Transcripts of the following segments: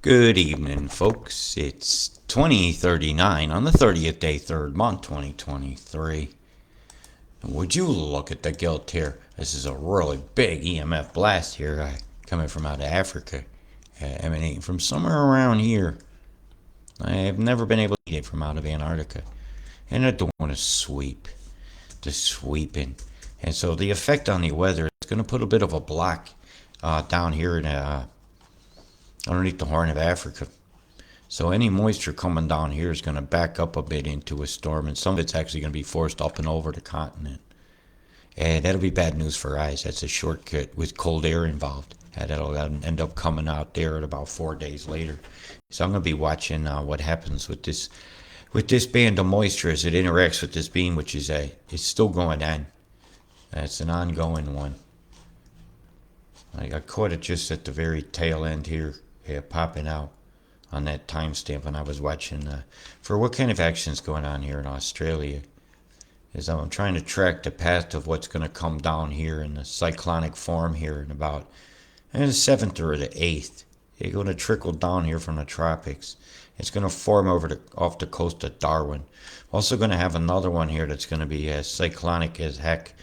Good evening, folks. It's 2039 on the 30th day, 3rd month, 2023. And would you look at the gilt here? This is a really big EMF blast here coming from out of Africa, emanating from somewhere around here. I have never been able to get it from out of Antarctica. And they're doing a sweep, just sweeping. And so the effect on the weather is going to put a bit of a block down here in underneath the Horn of Africa. So any moisture coming down here is going to back up a bit into a storm, and some of it's actually going to be forced up and over the continent. And that'll be bad news for eyes. That's a shortcut with cold air involved. That'll end up coming out there at about 4 days later. So I'm going to be watching what happens with this band of moisture as it interacts with this beam, which is it's still going on. It's an ongoing one. I caught it just at the very tail end here, popping out on that timestamp when I was watching for what kind of action's going on here in Australia. Is I'm trying to track the path of what's going to come down here in the cyclonic form here in about the 7th or the 8th. It's going to trickle down here from the tropics. It's going to form off the coast of Darwin. Also going to have another one here that's going to be as cyclonic as heck.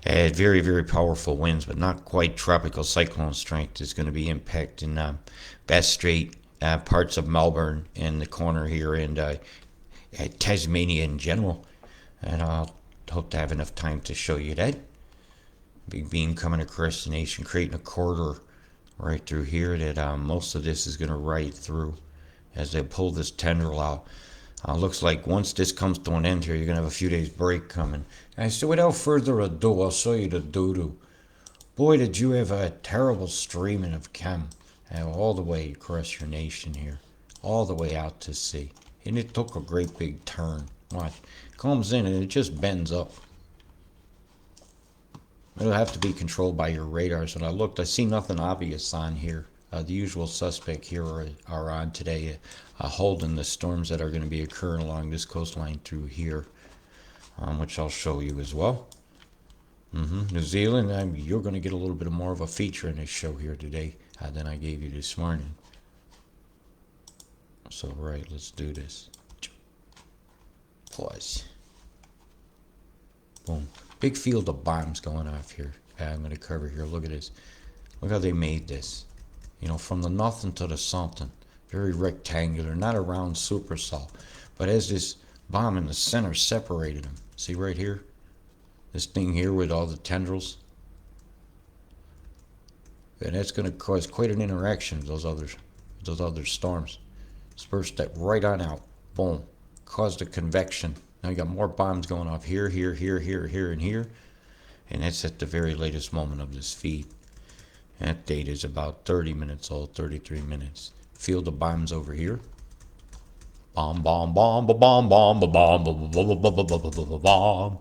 Very, very powerful winds, but not quite tropical cyclone strength. Is going to be impacting Bass Strait, parts of Melbourne, and the corner here, and Tasmania in general. And I'll hope to have enough time to show you that. Big beam coming across the nation, creating a corridor right through here that most of this is going to ride through as they pull this tendril out. Looks like once this comes to an end here, you're going to have a few days break coming. And so without further ado, I'll show you the doo-doo. Boy, did you have a terrible streaming of chem all the way across your nation here. All the way out to sea. And it took a great big turn. Watch. Comes in and it just bends up. It'll have to be controlled by your radars. When I looked, I see nothing obvious on here. The usual suspect here are on today, holding the storms that are going to be occurring along this coastline through here, which I'll show you as well. New Zealand, you're going to get a little bit more of a feature in this show here today than I gave you this morning. So, right, let's do this. Pause. Boom. Big field of bombs going off here. I'm going to cover here. Look at this. Look how they made this. You know, from the nothing to the something. Very rectangular, not a round supercell. But as this bomb in the center separated them. See right here? This thing here with all the tendrils. And that's going to cause quite an interaction with those other storms. Dispersed that right on out. Boom. Caused a convection. Now you got more bombs going off here, here, here, here, here, and here. And that's at the very latest moment of this feed. That date is about 30 minutes old, 33 minutes. Field of bombs over here. Bomb, bomb, bomb, bomb, bomb, bomb, bomb, bomb, bomb, bomb, bomb, bomb.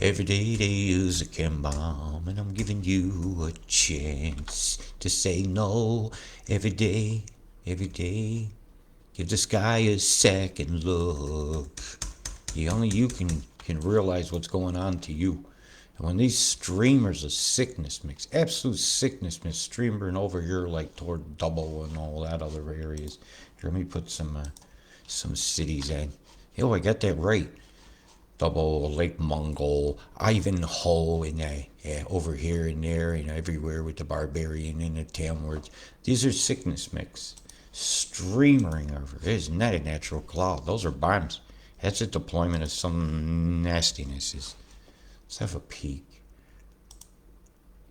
Every day they use a chem bomb, and I'm giving you a chance to say no. Every day, give the sky a second look. Only you can realize what's going on to you. And when these streamers of sickness mix, absolute sickness mix, streaming over here like toward Double and all that other areas. Here, let me put some cities in. Oh, I got that right. Double, Lake Mungo, Ivanhoe, and over here and there, and everywhere with the Barbarian and the Tamwords. These are sickness mix. Streamering over. Isn't that a natural cloud? Those are bombs. That's a deployment of some nastinesses. Let's have a peek.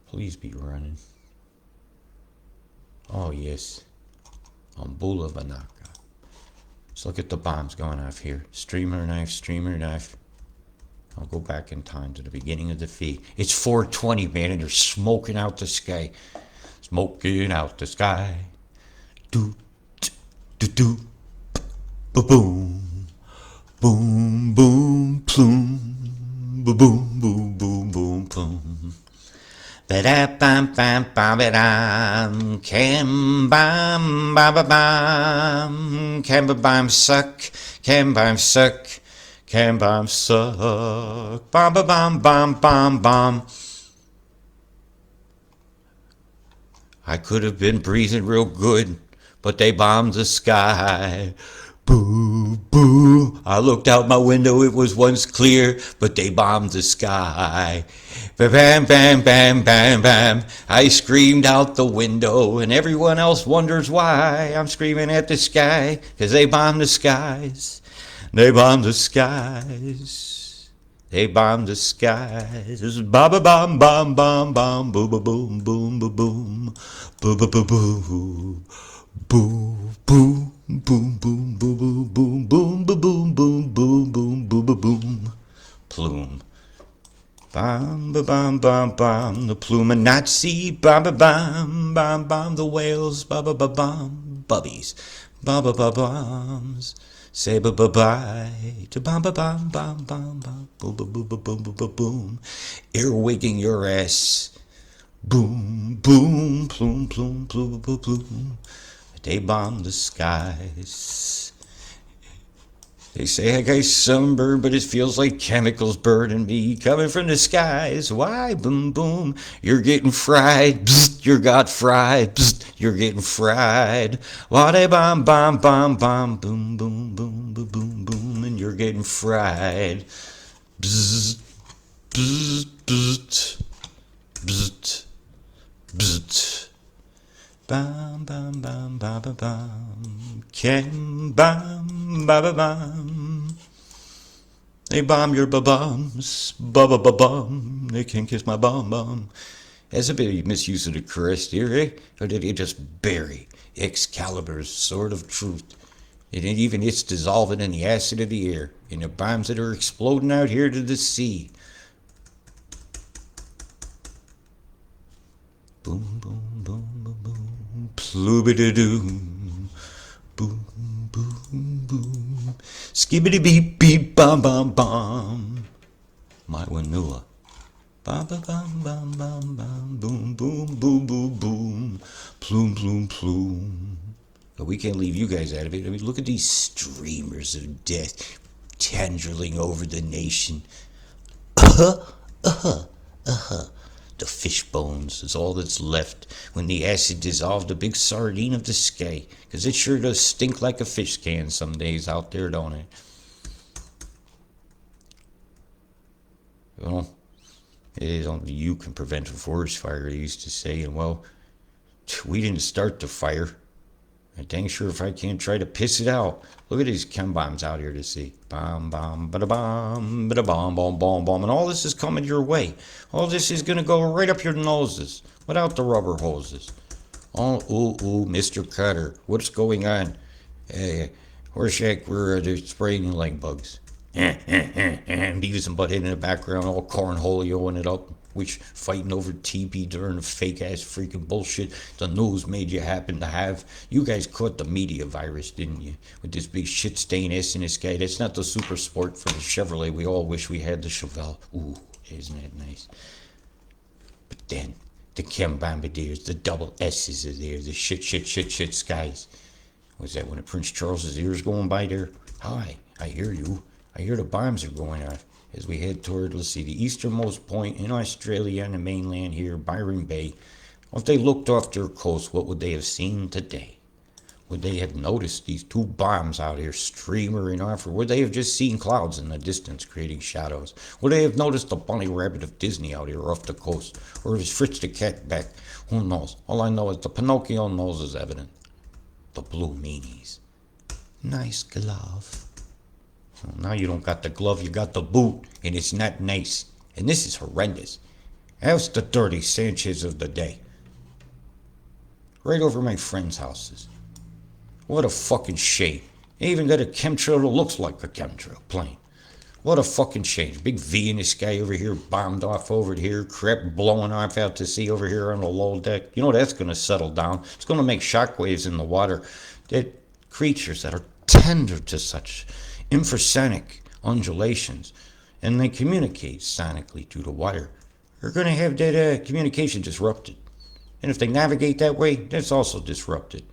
Please be running. Oh, yes. Umbula Vanaka. Let's look at the bombs going off here. Streamer knife, streamer knife. I'll go back in time to the beginning of the feed. It's 4:20, man, and they're smoking out the sky. Smoking out the sky. Do, do, do, boom. Boom, boom, plume. Boom, boom, boom, boom, boom. Ba-da-bam-bam-bam-ba-dam. Cam-bam-ba-ba-bam. Cam-ba-bam suck. Cam-bam suck. Cam-bam suck. Bam-ba-bam-bam-bam-bam. I could have been breathing real good, but they bombed the sky. Boo, boo. I looked out my window, it was once clear, but they bombed the sky. Bam, bam, bam, bam, bam. I screamed out the window, and everyone else wonders why I'm screaming at the sky, 'cause they bombed the skies. They bombed the skies. They bombed the skies. Ba ba bum bum bum bum boo ba boom boom ba boom boo ba boo boo boo boo boom boom boo boo boom boom ba boom boom boom boom boo ba boom. Plume. Bam ba bam bam bam, the plume and Nazi. Bam ba bam bam bam, the whales. Ba ba ba bam, bubbies. Ba ba ba bams. Say bye bye bye to bam ba bam bam bam bam boom boom boom boom boom boom boom. Earwigging your ass. Boom boom plume plume plume plume plume. They bomb the skies. They say I got sunburned, but it feels like chemicals burning me coming from the skies. Why? Boom, boom. You're getting fried. Bzzt, you got fried. Bzzt, you're getting fried. Why they bomb, bomb, bomb, bomb. Boom, boom, boom, boom, boom, boom. And you're getting fried. Bzzt, bzzt, bzzt, bzzt, bzzt. Bam, bam, bam, bam, bam, bam. Ken, bam, bam, bam, bam. They bomb your ba-bums, ba-ba-ba-bum. They can't kiss my bum-bum. Has it been a misuse of the crest here, eh? Or did he just bury Excalibur's sword of truth? And even it's dissolving in the acid of the air, in the bombs that are exploding out here to the sea. Boom, boom, boom, boom, boom. Plooby-da-doo. Boom, boom, boom. Skibbity-beep, beep, bum, bum, bum. My Wanua. Bum, bum, bum, bum, bum, bum. Boom, boom, boom, boom, boom. Plume, plume, plume. But we can't leave you guys out of it. I mean, look at these streamers of death tendriling over the nation. The fish bones is all that's left when the acid dissolved a big sardine of the sky. 'Cause it sure does stink like a fish can some days out there, don't it? Well, only you can prevent a forest fire, they used to say. And well, we didn't start the fire. I'm dang sure if I can't try to piss it out. Look at these chem bombs out here to see. Bomb, bomb, bada bomb, bada bomb, bomb, bomb, bomb. And all this is coming your way. All this is going to go right up your noses without the rubber hoses. Oh, ooh, Mr. Cutter, what's going on? Hey, Horseshack, we're spraying like bugs. Beavis and Butthead in the background, all cornholioing it up. Which fighting over TP during the fake ass freaking bullshit the news made you happen to have. You guys caught the media virus, didn't you? With this big shit stain ass in this guy. That's not the super sport for the Chevrolet. We all wish we had the Chevelle. Ooh, isn't that nice? But then the chem bombardiers, the double S's are there. The shit skies. Was that one of Prince Charles's ears going by there? Hi, I hear you. I hear the bombs are going off. As we head toward, let's see, the easternmost point in Australia on the mainland here, Byron Bay. If they looked off their coast, what would they have seen today? Would they have noticed these two bombs out here streamering off, or would they have just seen clouds in the distance creating shadows? Would they have noticed the bunny rabbit of Disney out here off the coast? Or is Fritz the cat back? Who knows? All I know is the Pinocchio nose is evident. The blue meanies. Nice glove. Well, now you don't got the glove, you got the boot, and it's not nice. And this is horrendous. How's the dirty Sanchez of the day? Right over my friends' houses. What a fucking shame. They even got a chemtrail that looks like a chemtrail plane. What a fucking shame. Big V in the sky over here, bombed off over here, crap blowing off out to sea over here on the low deck. You know that's going to settle down. It's going to make shockwaves in the water. That creatures that are tender to such infrasonic undulations, and they communicate sonically through the water, are going to have that communication disrupted. And if they navigate that way, that's also disrupted.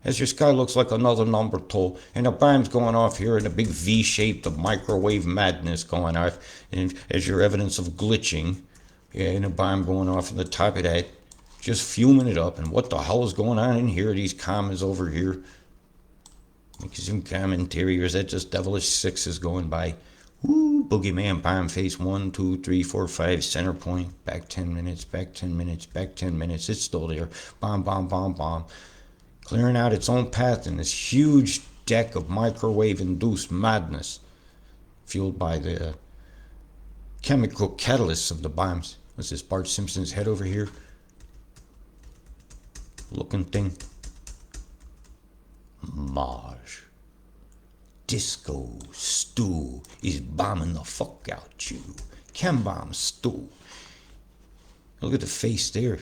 As your sky looks like another number two, and the bomb's going off here in a big V shape of microwave madness going off, and as your evidence of glitching, and a bomb going off on the top of that, just fuming it up. And what the hell is going on in here? These comments over here. Making some commentary, or is that just devilish sixes going by? Woo, boogeyman bomb face 1, 2, 3, 4, 5, center point. Back 10 minutes, back 10 minutes, back 10 minutes. It's still there. Bomb, bomb, bomb, bomb. Clearing out its own path in this huge deck of microwave-induced madness, fueled by the chemical catalysts of the bombs. What's this, Bart Simpson's head over here? Looking thing. Marsh. Disco Stew is bombing the fuck out you. Chem bomb stew. Look at the face there.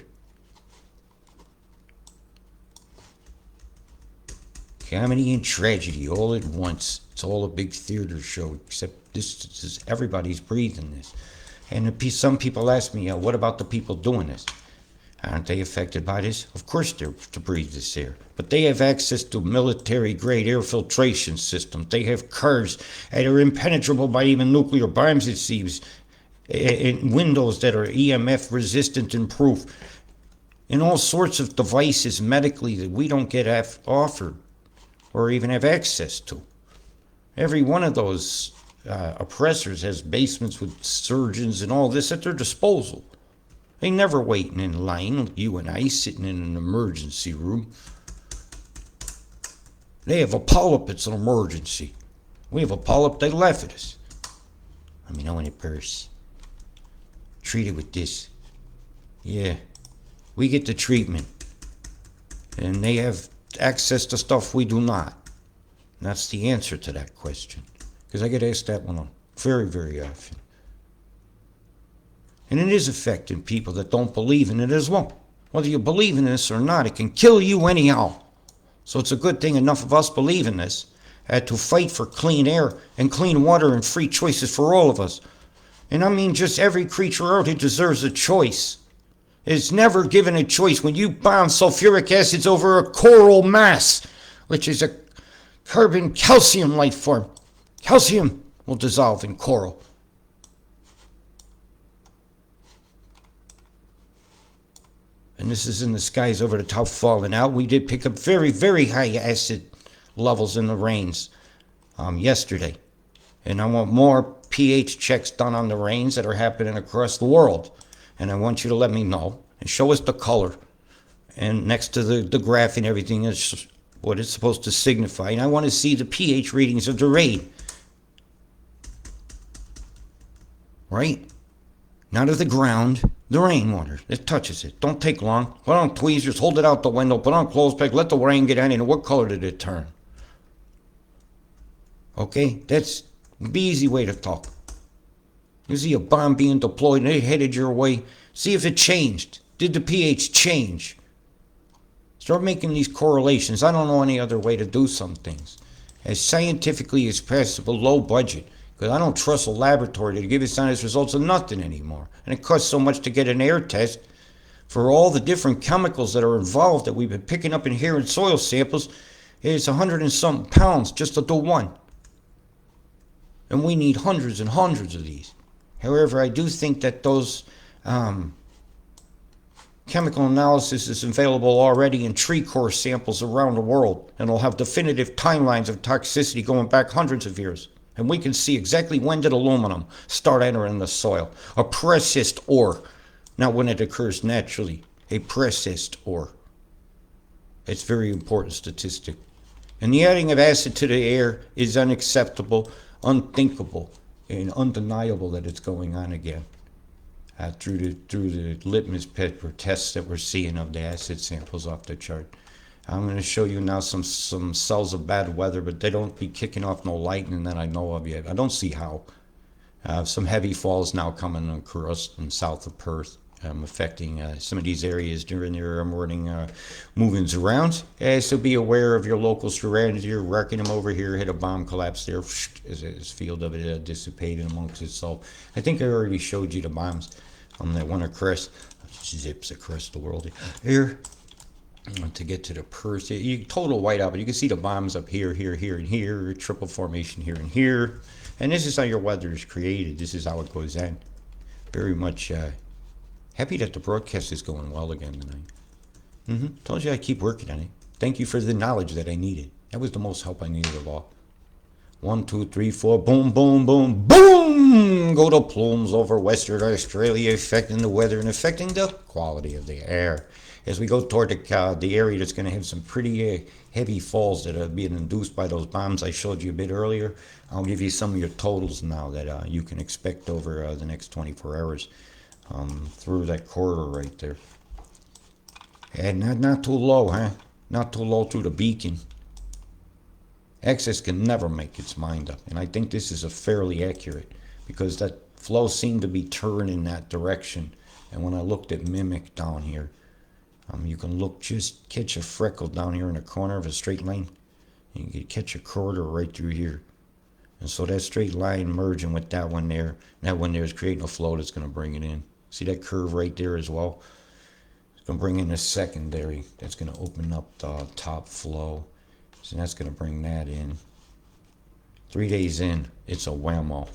Comedy and tragedy all at once. It's all a big theater show, except this is everybody's breathing this. And some people ask me, what about the people doing this? Aren't they affected by this? Of course they're to breathe this air. But they have access to military-grade air filtration systems. They have cars that are impenetrable by even nuclear bombs, it seems. And windows that are EMF resistant and proof. And all sorts of devices medically that we don't get offered or even have access to. Every one of those oppressors has basements with surgeons and all this at their disposal. They never waiting in line like you and I sitting in an emergency room. They have a polyp, it's an emergency. We have a polyp, they laugh at us. Let me know in a purse. Treat it with this. Yeah, we get the treatment. And they have access to stuff we do not. And that's the answer to that question. Because I get asked that one very, very often. And it is affecting people that don't believe in it as well. Whether you believe in this or not, it can kill you anyhow. So it's a good thing enough of us believe in this to fight for clean air and clean water and free choices for all of us. And I mean just every creature out here deserves a choice. It's never given a choice when you bomb sulfuric acids over a coral mass, which is a carbon calcium life form. Calcium will dissolve in coral. And this is in the skies over the top falling out. We did pick up very, very high acid levels in the rains yesterday. And I want more pH checks done on the rains that are happening across the world. And I want you to let me know and show us the color. And next to the graph and everything is what it's supposed to signify. And I want to see the pH readings of the rain. Right? Not of the ground, the rainwater. It touches it. Don't take long. Put on tweezers, hold it out the window, put on clothes peg, let the rain get in, and what color did it turn? Okay? That's the easy way to talk. You see a bomb being deployed and it headed your way. See if it changed. Did the pH change? Start making these correlations. I don't know any other way to do some things. As scientifically as possible, low budget. Because I don't trust a laboratory to give us honest results of nothing anymore. And it costs so much to get an air test for all the different chemicals that are involved that we've been picking up in here in soil samples. It's 100 and something pounds just to do one. And we need hundreds and hundreds of these. However, I do think that those chemical analysis is available already in tree core samples around the world. And it'll have definitive timelines of toxicity going back hundreds of years. And we can see exactly when did aluminum start entering the soil. A processed ore. Not when it occurs naturally. A processed ore. It's a very important statistic. And the adding of acid to the air is unacceptable, unthinkable, and undeniable that it's going on again. Through the litmus paper tests that we're seeing of the acid samples off the chart. I'm going to show you now some cells of bad weather, but they don't be kicking off no lightning that I know of yet. I don't see how. Some heavy falls now coming across in south of Perth, affecting some of these areas during their morning movings around. So be aware of your local surroundings. You're wrecking them over here, hit a bomb collapse there, as field of it dissipated amongst itself. I think I already showed you the bombs that went across, zips across the world here. To get to the Perth, you total whiteout, but you can see the bombs up here, here, here, and here, triple formation here and here. And this is how your weather is created. This is how it goes in. Very much Happy that the broadcast is going well again tonight. Told you I keep working on it. Thank you for the knowledge that I needed. That was the most help I needed of all. 1, 2, 3, 4, boom, boom, boom, boom! Go to plumes over Western Australia, affecting the weather and affecting the quality of the air. As we go toward the area that's going to have some pretty heavy falls that are being induced by those bombs I showed you a bit earlier, I'll give you some of your totals now that you can expect over the next 24 hours through that corridor right there. And not too low, huh? Not too low through the beacon. Access can never make its mind up, and I think this is a fairly accurate because that flow seemed to be turned in that direction. And when I looked at Mimic down here, you can look, just catch a freckle down here in the corner of a straight line, and you can catch a corridor right through here. And so that straight line merging with that one there, and that one there is creating a flow that's going to bring it in. See that curve right there as well? It's going to bring in a secondary that's going to open up the top flow. So that's going to bring that in. 3 days in, it's a whammo.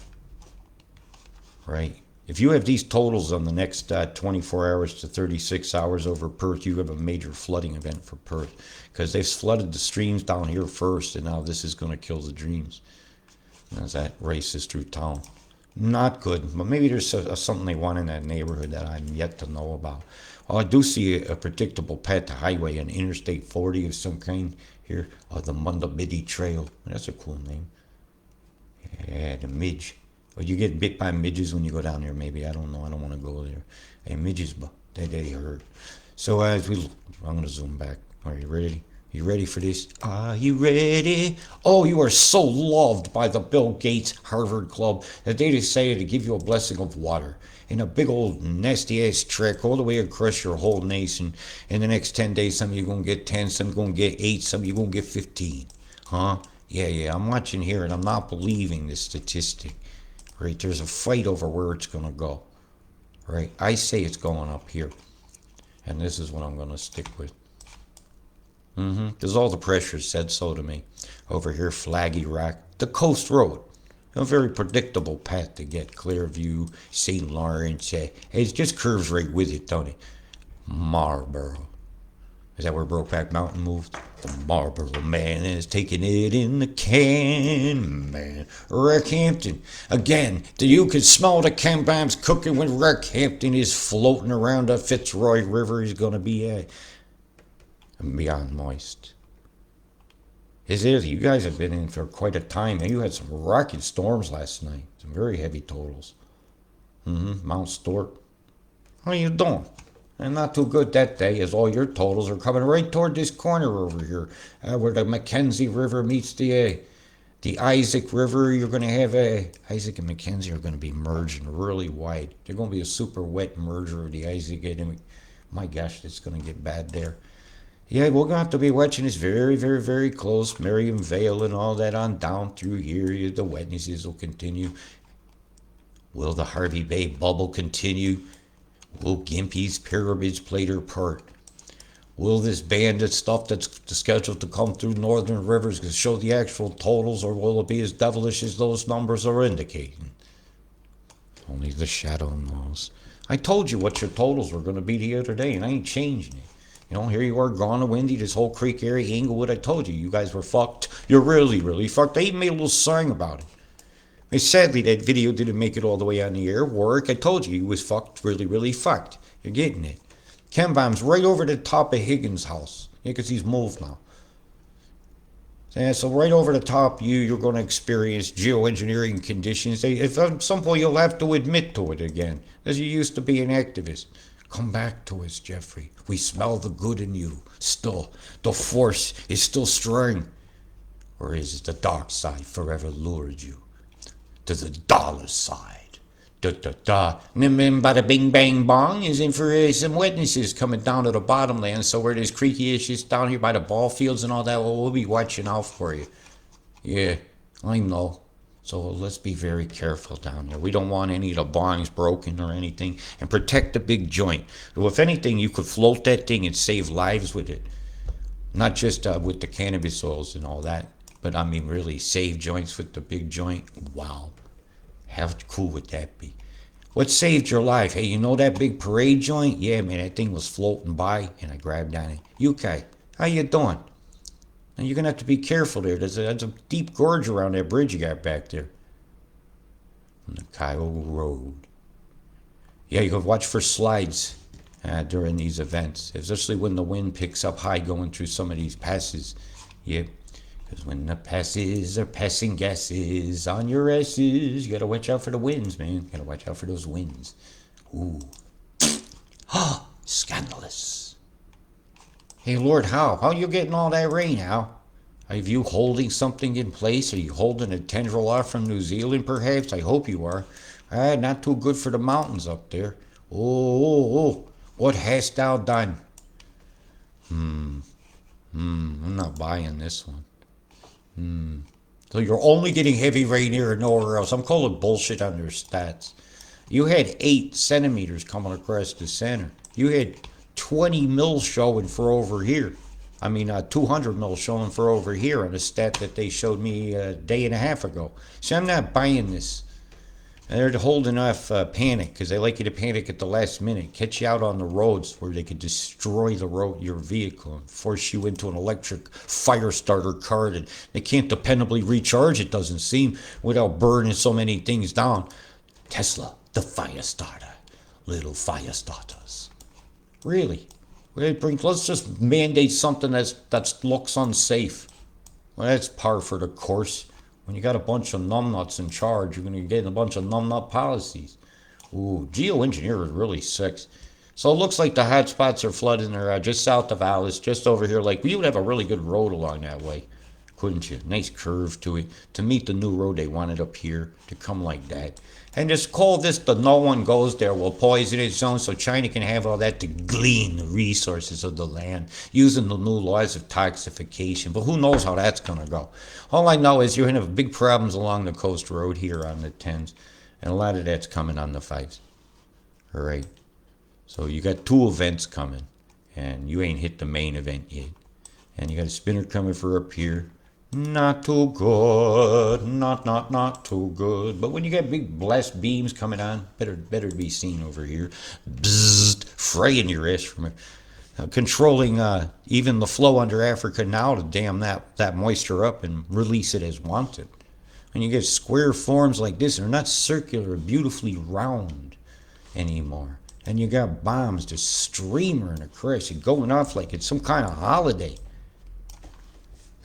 Right? If you have these totals on the next 24 hours to 36 hours over Perth, you have a major flooding event for Perth. Because they've flooded the streams down here first, and now this is going to kill the dreams. As that races through town. Not good, but maybe there's something they want in that neighborhood that I'm yet to know about. Well, I do see a predictable path to highway, an Interstate 40 of some kind here, the Mundabidi Trail. That's a cool name. Yeah, the midge. Or you get bit by midges when you go down there, maybe. I don't know. I don't want to go there. Hey, midges, they hurt. So as I'm going to zoom back. Are you ready? You ready for this? Are you ready? Oh, you are so loved by the Bill Gates Harvard Club that they decided to give you a blessing of water in a big old nasty ass trek all the way across your whole nation. In the next 10 days, some of you going to get 10, some going to get 8, some of you going to get 15. Huh? Yeah, I'm watching here and I'm not believing this statistic. Right? There's a fight over where it's going to go. Right? I say it's going up here. And this is what I'm going to stick with. Because all the pressure said so to me. Over here, Flaggy Rock, the Coast Road. A very predictable path to get Clearview, St. Lawrence. It just curves right with it, don't it? Marlboro. Is that where Brokeback Mountain moved? The Marlboro Man is taking it in the can, man. Rockhampton. Again, you can smell the can bombs cooking when Rockhampton is floating around the Fitzroy River. He's going to be beyond moist. It is. You guys have been in for quite a time. You had some rocket storms last night. Some very heavy totals. Mount Stewart. How you doing? And not too good that day, as all your totals are coming right toward this corner over here, where the Mackenzie River meets the Isaac River. You're going to have Isaac and Mackenzie are going to be merging really wide. They're going to be a super wet merger of the Isaac. And my gosh, it's going to get bad there. Yeah, we're going to have to be watching this very, very, very close. Merriam Vale and all that on down through here. The wetnesses will continue. Will the Harvey Bay bubble continue? Will Gimpy's pyramids play their part? Will this bandit stuff that's scheduled to come through northern rivers show the actual totals, or will it be as devilish as those numbers are indicating? Only the shadow knows. I told you what your totals were going to be the other day, and I ain't changing it. You know, here you are, gone to Windy, this whole creek area, Inglewood. I told you, you guys were fucked. You're really, really fucked. I even made a little song about it. And sadly, that video didn't make it all the way on the air. Warwick, I told you, he was fucked, really, really fucked. You're getting it. Chem bombs right over the top of Higgins' house. Yeah, because he's moved now. Yeah, so right over the top, you're going to experience geoengineering conditions. At some point, you'll have to admit to it again, as you used to be an activist. Come back to us, Jeffrey. We smell the good in you. Still, the force is still strong. Or is it the dark side forever lured you to the dollar side? Da-da-da. And bada bing bang bong is in for some witnesses coming down to the bottomland. So where there's creaky issues down here by the ball fields and all that, well, we'll be watching out for you. Yeah, I know. So let's be very careful down there. We don't want any of the bongs broken or anything. And protect the big joint. Well, if anything, you could float that thing and save lives with it. Not just with the cannabis oils and all that. But I mean, really, save joints with the big joint. Wow. How cool would that be? What saved your life? Hey, you know that big parade joint? Yeah, man, that thing was floating by, and I grabbed on it. UK, how you doing? Now you're gonna have to be careful there. There's a deep gorge around that bridge you got back there. On the Kyle Road. Yeah, you can watch for slides during these events, especially when the wind picks up high going through some of these passes. Yep. Because when the passes are passing gases on your asses, you gotta watch out for the winds, man. You gotta watch out for those winds. Ooh. Ah, scandalous. Hey, Lord Howe, how you getting all that rain, Howe? Are you holding something in place? Are you holding a tendril off from New Zealand, perhaps? I hope you are. Not too good for the mountains up there. Oh, what hast thou done? I'm not buying this one. So you're only getting heavy rain here and nowhere else. I'm calling bullshit on their stats. You had 8 centimeters coming across the center. You had 20 mils showing for over here. 200 mils showing for over here on a stat that they showed me a day and a half ago. So I'm not buying this. And they're holding off panic because they like you to panic at the last minute, catch you out on the roads where they could destroy your vehicle and force you into an electric fire starter car that they can't dependably recharge, it doesn't seem, without burning so many things down. Tesla, the fire starter. Little fire starters. Really? Let's just mandate something that looks unsafe. Well, that's par for the course. When you got a bunch of numbnuts in charge, you're going to get a bunch of numbnut policies. Ooh, geoengineer is really sick. So it looks like the hot spots are flooding there just south of Alice, just over here. Like, we would have a really good road along that way, couldn't you? Nice curve to it. To meet the new road they wanted up here, to come like that. And just call this the no one goes there will poison its zone so China can have all that to glean the resources of the land using the new laws of toxification. But who knows how that's going to go. All I know is you're going to have big problems along the coast road here on the 10s. And a lot of that's coming on the 5s. All right. So you got 2 events coming. And you ain't hit the main event yet. And you got a spinner coming for up here. Not too good, not too good. But when you get big blast beams coming on, better be seen over here. Bzzzt, fraying your ass from it. Controlling even the flow under Africa now to dam that moisture up and release it as wanted. When you get square forms like this, they're not circular, beautifully round anymore. And you got bombs just streaming across it, going off like it's some kind of holiday.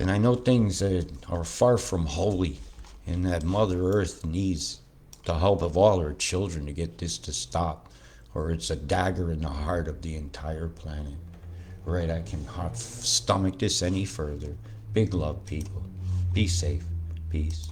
And I know things are far from holy, and that Mother Earth needs the help of all her children to get this to stop, or it's a dagger in the heart of the entire planet. Right, I cannot stomach this any further. Big love, people. Be safe. Peace.